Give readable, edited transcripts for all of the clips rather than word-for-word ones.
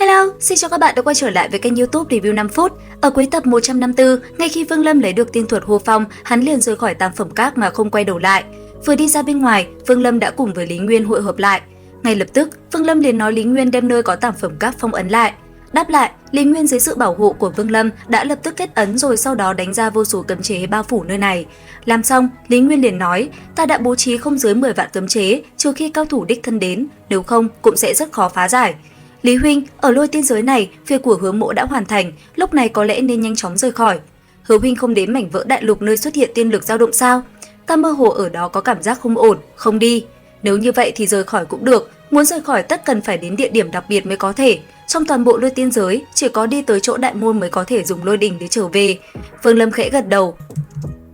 Hello, xin chào các bạn đã quay trở lại với kênh YouTube Review 5 phút. Ở cuối tập 154, ngay khi Vương Lâm lấy được tiên thuật Hồ Phong, hắn liền rời khỏi Tam Phẩm Các mà không quay đầu lại. Vừa đi ra bên ngoài, Vương Lâm đã cùng với Lý Nguyên hội hợp lại. Ngay lập tức, Vương Lâm liền nói Lý Nguyên đem nơi có Tam Phẩm Các phong ấn lại. Đáp lại, Lý Nguyên dưới sự bảo hộ của Vương Lâm đã lập tức kết ấn rồi sau đó đánh ra vô số cấm chế bao phủ nơi này. Làm xong, Lý Nguyên liền nói, ta đã bố trí không dưới 10 vạn cấm chế, trừ khi cao thủ đích thân đến, nếu không cũng sẽ rất khó phá giải. Lý huynh, ở lôi tiên giới này, việc của Hứa Mỗ đã hoàn thành, lúc này có lẽ nên nhanh chóng rời khỏi. Hứa huynh không đến mảnh vỡ đại lục nơi xuất hiện tiên lực dao động sao? Ta mơ hồ ở đó có cảm giác không ổn, không đi. Nếu như vậy thì rời khỏi cũng được, muốn rời khỏi tất cần phải đến địa điểm đặc biệt mới có thể. Trong toàn bộ lôi tiên giới, chỉ có đi tới chỗ đại môn mới có thể dùng lôi đỉnh để trở về. Vương Lâm khẽ gật đầu.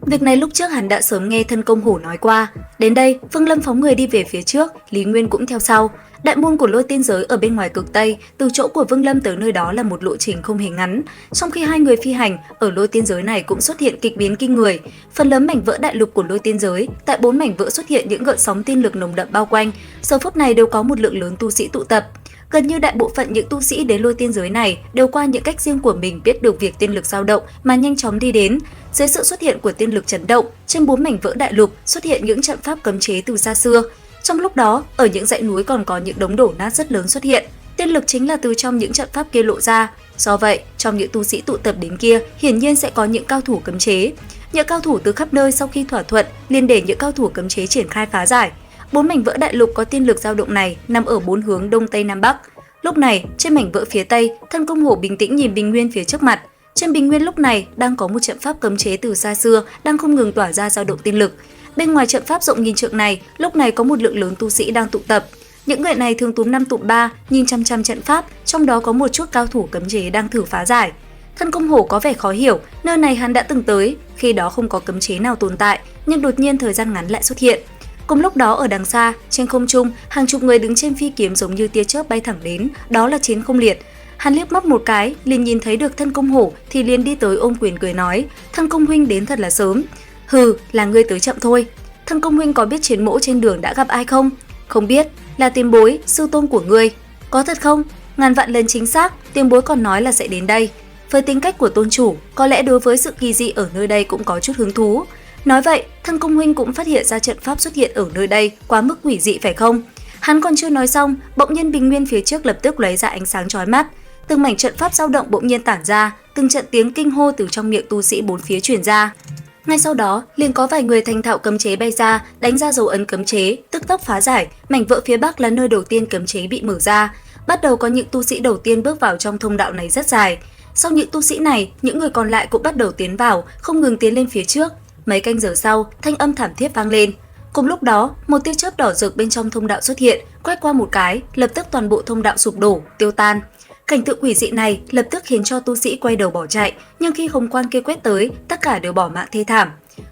Việc này lúc trước hắn đã sớm nghe thân công hổ nói qua. Đến đây, Vương Lâm phóng người đi về phía trước, Lý Nguyên cũng theo sau. Đại môn của lôi tiên giới ở bên ngoài cực Tây, từ chỗ của Vương Lâm tới nơi đó là một lộ trình không hề ngắn. Trong khi hai người phi hành, ở lôi tiên giới này cũng xuất hiện kịch biến kinh người. Phần lớn mảnh vỡ đại lục của lôi tiên giới, tại 4 mảnh vỡ xuất hiện những gợn sóng tiên lực nồng đậm bao quanh. Giờ phút này đều có một lượng lớn tu sĩ tụ tập. Gần như đại bộ phận những tu sĩ đến lôi tiên giới này đều qua những cách riêng của mình biết được việc tiên lực dao động mà nhanh chóng đi đến. Dưới sự xuất hiện của tiên lực chấn động, trên 4 mảnh vỡ đại lục xuất hiện những trận pháp cấm chế từ xa xưa. Trong lúc đó, ở những dãy núi còn có những đống đổ nát rất lớn xuất hiện. Tiên lực chính là từ trong những trận pháp kia lộ ra. Do vậy, trong những tu sĩ tụ tập đến kia, hiển nhiên sẽ có những cao thủ cấm chế. Những cao thủ từ khắp nơi sau khi thỏa thuận, liền để những cao thủ cấm chế triển khai phá giải. 4 mảnh vỡ đại lục có tiên lực dao động này nằm ở 4 hướng đông tây nam bắc. Lúc này, trên mảnh vỡ phía tây, thân công hổ bình tĩnh nhìn bình nguyên phía trước mặt. Trên bình nguyên lúc này đang có một trận pháp cấm chế từ xa xưa đang không ngừng tỏa ra dao động tiên lực. Bên ngoài trận pháp rộng nghìn trượng này, lúc này có một lượng lớn tu sĩ đang tụ tập. Những người này thường túm 5 tụm 3, nhìn chăm chăm trận pháp, trong đó có một chút cao thủ cấm chế đang thử phá giải. Thân công hổ có vẻ khó hiểu, nơi này hắn đã từng tới, khi đó không có cấm chế nào tồn tại, nhưng đột nhiên thời gian ngắn lại xuất hiện. Cùng lúc đó ở đằng xa, trên không trung, hàng chục người đứng trên phi kiếm giống như tia chớp bay thẳng đến, đó là Chiến Không Liệt. Hắn liếc mắt một cái, liền nhìn thấy được thân công hổ thì liền đi tới ôm quyền cười nói, thân công huynh đến thật là sớm. Hừ, là ngươi tới chậm thôi. Thân công huynh có biết Chiến Mỗ trên đường đã gặp ai không? Không biết, là tiền bối, sư tôn của ngươi. Có thật không? Ngàn vạn lần chính xác, tiền bối còn nói là sẽ đến đây. Với tính cách của tôn chủ, có lẽ đối với sự kỳ dị ở nơi đây cũng có chút hứng thú. Nói vậy, thân công huynh cũng phát hiện ra trận pháp xuất hiện ở nơi đây quá mức quỷ dị phải không? Hắn còn chưa nói xong, bỗng nhiên bình nguyên phía trước lập tức lấy ra ánh sáng chói mắt. Từng mảnh trận pháp dao động bỗng nhiên tản ra, từng trận tiếng kinh hô từ trong miệng tu sĩ bốn phía truyền ra. Ngay sau đó, liền có vài người thành thạo cấm chế bay ra, đánh ra dấu ấn cấm chế, tức tốc phá giải. Mảnh vỡ phía bắc là nơi đầu tiên cấm chế bị mở ra. Bắt đầu có những tu sĩ đầu tiên bước vào trong thông đạo này rất dài. Sau những tu sĩ này, những người còn lại cũng bắt đầu tiến vào, không ngừng tiến lên phía trước. Mấy canh giờ sau, thanh âm thảm thiết vang lên. Cùng lúc đó, một tia chớp đỏ rực bên trong thông đạo xuất hiện, quét qua một cái, lập tức toàn bộ thông đạo sụp đổ, tiêu tan. Cảnh tượng quỷ dị này lập tức khiến cho tu sĩ quay đầu bỏ chạy, nhưng khi hồng quang kia quét tới, tất cả đều bỏ mạng thê thảm.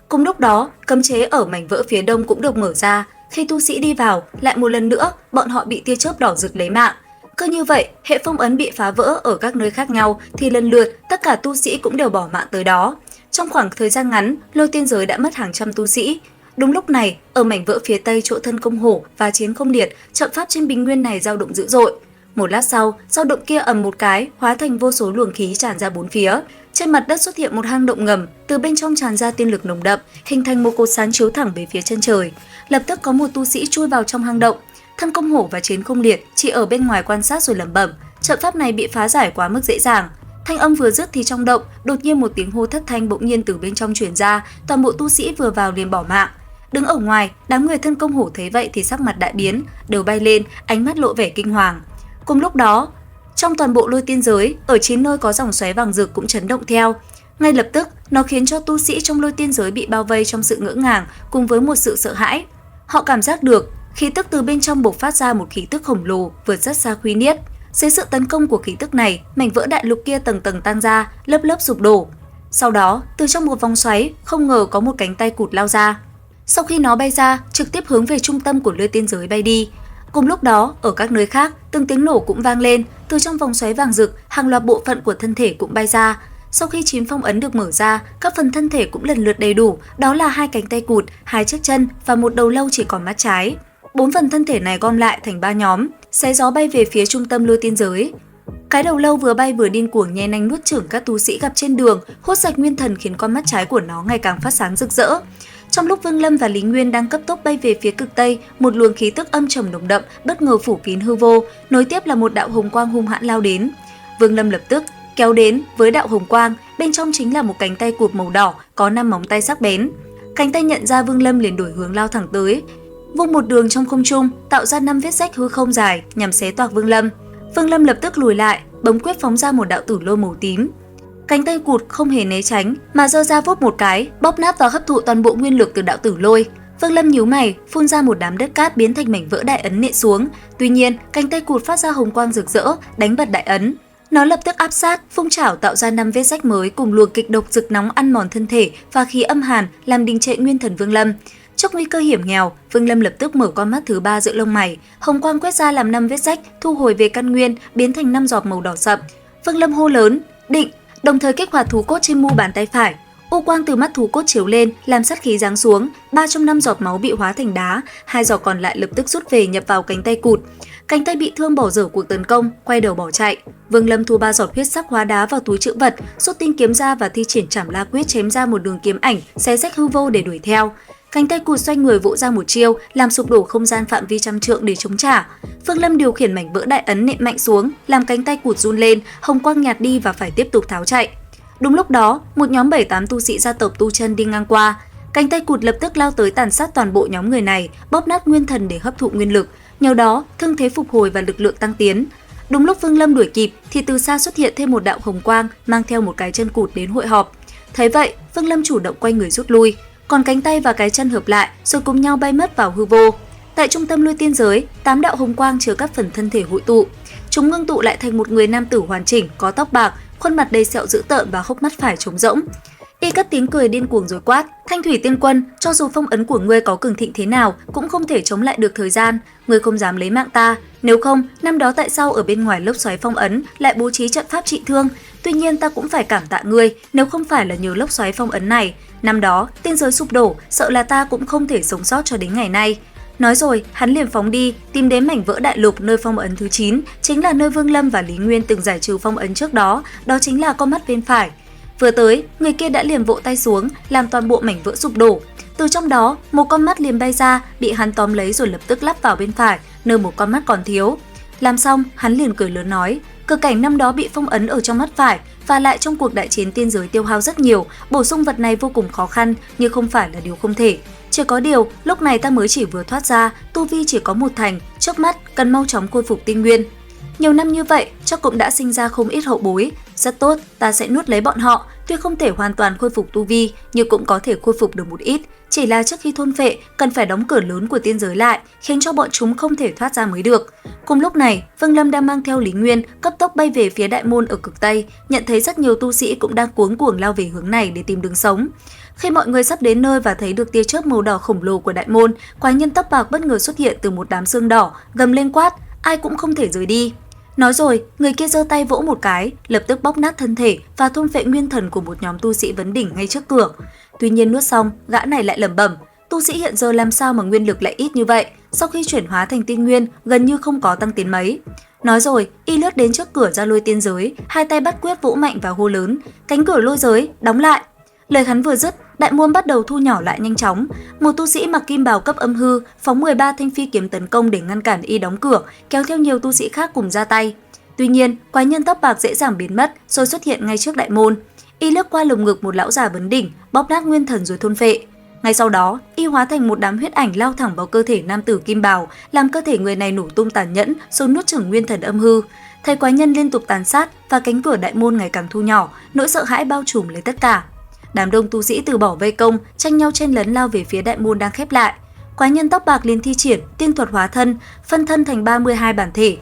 Cùng lúc đó, cấm chế ở mảnh vỡ phía đông cũng được mở ra. Khi tu sĩ đi vào, lại một lần nữa, bọn họ bị tia chớp đỏ rực lấy mạng. Cứ như vậy, hệ phong ấn bị phá vỡ ở các nơi khác nhau, thì lần lượt tất cả tu sĩ cũng đều bỏ mạng tới đó. Trong khoảng thời gian ngắn, lôi tiên giới đã mất hàng trăm tu sĩ. Đúng lúc này, ở mảnh vỡ phía tây chỗ thân công hổ và Chiến Không Liệt, trận pháp trên bình nguyên này dao động dữ dội. Một lát sau, dao động kia ầm một cái, hóa thành vô số luồng khí tràn ra bốn phía. Trên mặt đất xuất hiện một hang động ngầm, từ bên trong tràn ra tiên lực nồng đậm, hình thành một cột sáng chiếu thẳng về phía chân trời. Lập tức có một tu sĩ chui vào trong hang động. Thân công hổ và Chiến Không Liệt chỉ ở bên ngoài quan sát rồi lẩm bẩm, trận pháp này bị phá giải quá mức dễ dàng. Thanh âm vừa dứt thì trong động, đột nhiên một tiếng hô thất thanh bỗng nhiên từ bên trong truyền ra, toàn bộ tu sĩ vừa vào liền bỏ mạng. Đứng ở ngoài, đám người thân công hổ thấy vậy thì sắc mặt đại biến, đầu bay lên, ánh mắt lộ vẻ kinh hoàng. Cùng lúc đó, trong toàn bộ lôi tiên giới, ở 9 nơi có dòng xoáy vàng rực cũng chấn động theo. Ngay lập tức, nó khiến cho tu sĩ trong lôi tiên giới bị bao vây trong sự ngỡ ngàng cùng với một sự sợ hãi. Họ cảm giác được, khí tức từ bên trong bộc phát ra một khí tức khổng lồ vượt rất xa Quy Niết. Dưới sự tấn công của khí tức này, mảnh vỡ đại lục kia tầng tầng tan ra, lớp lớp sụp đổ. Sau đó, từ trong một vòng xoáy, không ngờ có một cánh tay cụt lao ra. Sau khi nó bay ra, trực tiếp hướng về trung tâm của lôi tiên giới bay đi. Cùng lúc đó, ở các nơi khác, từng tiếng nổ cũng vang lên, từ trong vòng xoáy vàng rực, hàng loạt bộ phận của thân thể cũng bay ra. Sau khi 9 phong ấn được mở ra, các phần thân thể cũng lần lượt đầy đủ, đó là 2 cánh tay cụt, 2 chiếc chân và một đầu lâu chỉ còn mắt trái. 4 phần thân thể này gom lại thành 3 nhóm, xé gió bay về phía trung tâm lôi tiên giới. Cái đầu lâu vừa bay vừa điên cuồng nhe nanh nuốt chửng các tu sĩ gặp trên đường, hút sạch nguyên thần khiến con mắt trái của nó ngày càng phát sáng rực rỡ. Trong lúc Vương Lâm và Lý Nguyên đang cấp tốc bay về phía cực tây, một luồng khí tức âm trầm nồng đậm bất ngờ phủ kín hư vô, nối tiếp là một đạo hồng quang hung hãn lao đến. Vương Lâm lập tức kéo đến với đạo hồng quang, bên trong chính là một cánh tay cụt màu đỏ có 5 móng tay sắc bén. Cánh tay nhận ra Vương Lâm liền đổi hướng lao thẳng tới, vung một đường trong không trung, tạo ra 5 vết rách hư không dài nhằm xé toạc Vương Lâm. Vương Lâm lập tức lùi lại, bấm quyết phóng ra một đạo tử lôi màu tím. Cánh tay cụt không hề né tránh mà giơ ra vút một cái, bóp nát và hấp thụ toàn bộ nguyên lực từ đạo tử lôi. Vương Lâm nhíu mày, phun ra một đám đất cát biến thành mảnh vỡ đại ấn nện xuống. Tuy nhiên, cánh tay cụt phát ra hồng quang rực rỡ, đánh bật đại ấn. Nó lập tức áp sát, phung chảo tạo ra 5 vết rách mới cùng luồng kịch độc rực nóng ăn mòn thân thể và khí âm hàn làm đình trệ nguyên thần Vương Lâm. Trước nguy cơ hiểm nghèo, Vương Lâm lập tức mở con mắt thứ 3 giữa lông mày, hồng quang quét ra làm 5 vết rách, thu hồi về căn nguyên, biến thành 5 giọt màu đỏ sậm. Vương Lâm hô lớn, định, đồng thời kích hoạt thú cốt trên mu bàn tay phải. U quang từ mắt thú cốt chiếu lên, làm sát khí giáng xuống, 3 trong 5 giọt máu bị hóa thành đá, 2 giọt còn lại lập tức rút về nhập vào cánh tay cụt. Cánh tay bị thương bỏ dở cuộc tấn công, quay đầu bỏ chạy. Vương Lâm thu 3 giọt huyết sắc hóa đá vào túi trữ vật, rút tinh kiếm ra và thi triển Trảm La Quyết chém ra một đường kiếm ảnh, xé rách hư vô để đuổi theo. Cánh tay cụt xoay người vỗ ra một chiêu, làm sụp đổ không gian phạm vi trăm trượng để chống trả. Vương Lâm điều khiển mảnh vỡ đại ấn nện mạnh xuống, làm cánh tay cụt run lên, hồng quang nhạt đi và phải tiếp tục tháo chạy. Đúng lúc đó, một nhóm 7-8 tu sĩ gia tộc Tu Chân đi ngang qua. Cánh tay cụt lập tức lao tới tàn sát toàn bộ nhóm người này, bóp nát nguyên thần để hấp thụ nguyên lực. Nhờ đó, thương thế phục hồi và lực lượng tăng tiến. Đúng lúc Vương Lâm đuổi kịp thì từ xa xuất hiện thêm một đạo hồng quang mang theo một cái chân cụt đến hội họp. Thấy vậy, Vương Lâm chủ động quay người rút lui, còn cánh tay và cái chân hợp lại rồi cùng nhau bay mất vào hư vô. Tại trung tâm Lôi Tiên giới, 8 đạo hồng quang chứa các phần thân thể hội tụ. Chúng ngưng tụ lại thành một người nam tử hoàn chỉnh, có tóc bạc, khuôn mặt đầy sẹo dữ tợn và hốc mắt phải trống rỗng. Y cất tiếng cười điên cuồng rồi quát, Thanh Thủy Tiên Quân, cho dù phong ấn của ngươi có cường thịnh thế nào cũng không thể chống lại được thời gian, ngươi không dám lấy mạng ta, nếu không, năm đó tại sao ở bên ngoài lốc xoáy phong ấn lại bố trí trận pháp trị thương, tuy nhiên ta cũng phải cảm tạ ngươi, nếu không phải là nhờ lốc xoáy phong ấn này, năm đó tiên giới sụp đổ, sợ là ta cũng không thể sống sót cho đến ngày nay. Nói rồi, hắn liền phóng đi, tìm đến mảnh vỡ đại lục nơi phong ấn thứ 9, chính là nơi Vương Lâm và Lý Nguyên từng giải trừ phong ấn trước đó, đó chính là con mắt bên phải. Vừa tới, người kia đã liền vỗ tay xuống, làm toàn bộ mảnh vỡ sụp đổ. Từ trong đó, một con mắt liền bay ra, bị hắn tóm lấy rồi lập tức lắp vào bên phải, nơi một con mắt còn thiếu. Làm xong, hắn liền cười lớn nói, cực cảnh năm đó bị phong ấn ở trong mắt phải, và lại trong cuộc đại chiến tiên giới tiêu hao rất nhiều, bổ sung vật này vô cùng khó khăn, nhưng không phải là điều không thể. Chỉ có điều, lúc này ta mới chỉ vừa thoát ra, tu vi chỉ có 1 thành, trước mắt cần mau chóng khôi phục tinh nguyên. Nhiều năm như vậy, chắc cũng đã sinh ra không ít hậu bối. Rất tốt, ta sẽ nuốt lấy bọn họ, tuy không thể hoàn toàn khôi phục tu vi, nhưng cũng có thể khôi phục được một ít. Chỉ là trước khi thôn phệ, cần phải đóng cửa lớn của tiên giới lại, khiến cho bọn chúng không thể thoát ra mới được. Cùng lúc này, Vương Lâm đang mang theo Lý Nguyên, cấp tốc bay về phía đại môn ở cực Tây, nhận thấy rất nhiều tu sĩ cũng đang cuống cuồng lao về hướng này để tìm đường sống. Khi mọi người sắp đến nơi và thấy được tia chớp màu đỏ khổng lồ của đại môn, quái nhân tóc bạc bất ngờ xuất hiện từ một đám xương đỏ, gầm lên quát, ai cũng không thể rời đi. Nói rồi, người kia giơ tay vỗ một cái, lập tức bóp nát thân thể và thôn phệ nguyên thần của một nhóm tu sĩ vấn đỉnh ngay trước cửa. Tuy nhiên nuốt xong, gã này lại lẩm bẩm, tu sĩ hiện giờ làm sao mà nguyên lực lại ít như vậy, sau khi chuyển hóa thành tiên nguyên gần như không có tăng tiến mấy. Nói rồi, y lướt đến trước cửa ra Lôi Tiên giới, hai tay bắt quyết vỗ mạnh và hô lớn, cánh cửa lôi giới, đóng lại. Lời hắn vừa dứt, đại môn bắt đầu thu nhỏ lại nhanh chóng. Một tu sĩ mặc kim bào cấp âm hư phóng 13 thanh phi kiếm tấn công để ngăn cản y đóng cửa, kéo theo nhiều tu sĩ khác cùng ra tay. Tuy nhiên, quái nhân tóc bạc dễ dàng biến mất rồi xuất hiện ngay trước đại môn. Y lướt qua lồng ngực một lão già vấn đỉnh, bóp nát nguyên thần rồi thôn phệ. Ngay sau đó, y hóa thành một đám huyết ảnh lao thẳng vào cơ thể nam tử kim bào, làm cơ thể người này nổ tung tàn nhẫn rồi nuốt chửng nguyên thần âm hư. Thấy quái nhân liên tục tàn sát và cánh cửa đại môn ngày càng thu nhỏ, nỗi sợ hãi bao trùm lấy tất cả. Đám đông tu sĩ từ bỏ vây công, tranh nhau chen lấn lao về phía đại môn đang khép lại. Quái nhân tóc bạc liền thi triển tiên thuật hóa thân, phân thân thành 32 bản thể.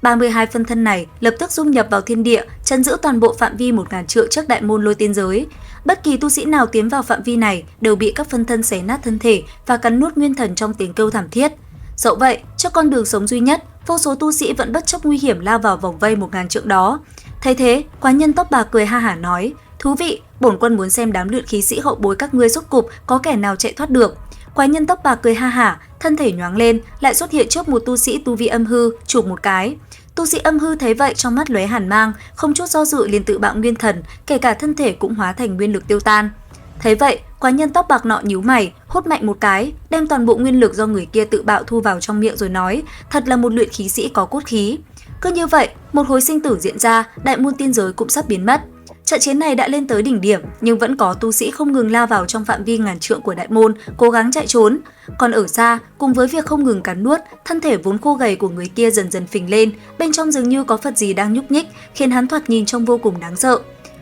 32 phân thân này lập tức dung nhập vào thiên địa, trấn giữ toàn bộ phạm vi 1000 trượng trước đại môn Lôi Tiên giới. Bất kỳ tu sĩ nào tiến vào phạm vi này đều bị các phân thân xé nát thân thể và cắn nuốt nguyên thần trong tiếng kêu thảm thiết. Dẫu vậy, trước con đường sống duy nhất, vô số tu sĩ vẫn bất chấp nguy hiểm lao vào vòng vây 1000 trượng đó. Thấy thế, quái nhân tóc bạc cười ha hả nói, thú vị, bổn quân muốn xem đám luyện khí sĩ hậu bối các ngươi rốt cục có kẻ nào chạy thoát được. Quái nhân tóc bạc cười ha hả, thân thể nhoáng lên, lại xuất hiện trước một tu sĩ tu vi âm hư, chụp một cái. Tu sĩ âm hư thấy vậy trong mắt lóe hàn mang, không chút do dự liền tự bạo nguyên thần, kể cả thân thể cũng hóa thành nguyên lực tiêu tan. Thấy vậy, quái nhân tóc bạc nọ nhíu mày, hốt mạnh một cái, đem toàn bộ nguyên lực do người kia tự bạo thu vào trong miệng rồi nói, thật là một luyện khí sĩ có cốt khí. Cứ như vậy, một hồi sinh tử diễn ra, đại môn tiên giới cũng sắp biến mất. Trận chiến này đã lên tới đỉnh điểm, nhưng vẫn có tu sĩ không ngừng lao vào trong phạm vi ngàn trượng của đại môn, cố gắng chạy trốn. Còn ở xa, cùng với việc không ngừng cắn nuốt, thân thể vốn khô gầy của người kia dần dần phình lên, bên trong dường như có vật gì đang nhúc nhích, khiến hắn thoạt nhìn trông vô cùng đáng sợ.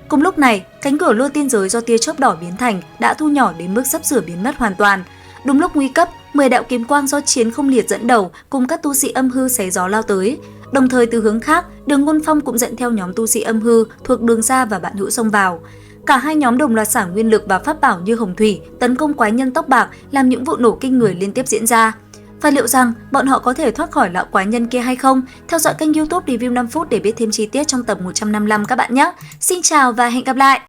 Cùng lúc này, cánh cửa lô tiên giới do tia chớp đỏ biến thành đã thu nhỏ đến mức sắp sửa biến mất hoàn toàn. Đúng lúc nguy cấp, 10 đạo kiếm quang do Chiến Không Liệt dẫn đầu cùng các tu sĩ âm hư xé gió lao tới. Đồng thời từ hướng khác, Đường Ngôn Phong cũng dẫn theo nhóm tu sĩ âm hư thuộc Đường Gia và Bạn Hữu xông vào. Cả hai nhóm đồng loạt xả nguyên lực và pháp bảo như hồng thủy tấn công quái nhân tóc bạc, làm những vụ nổ kinh người liên tiếp diễn ra. Và liệu rằng bọn họ có thể thoát khỏi lão quái nhân kia hay không? Theo dõi kênh YouTube Review 5 phút để biết thêm chi tiết trong tập 155 các bạn nhé. Xin chào và hẹn gặp lại!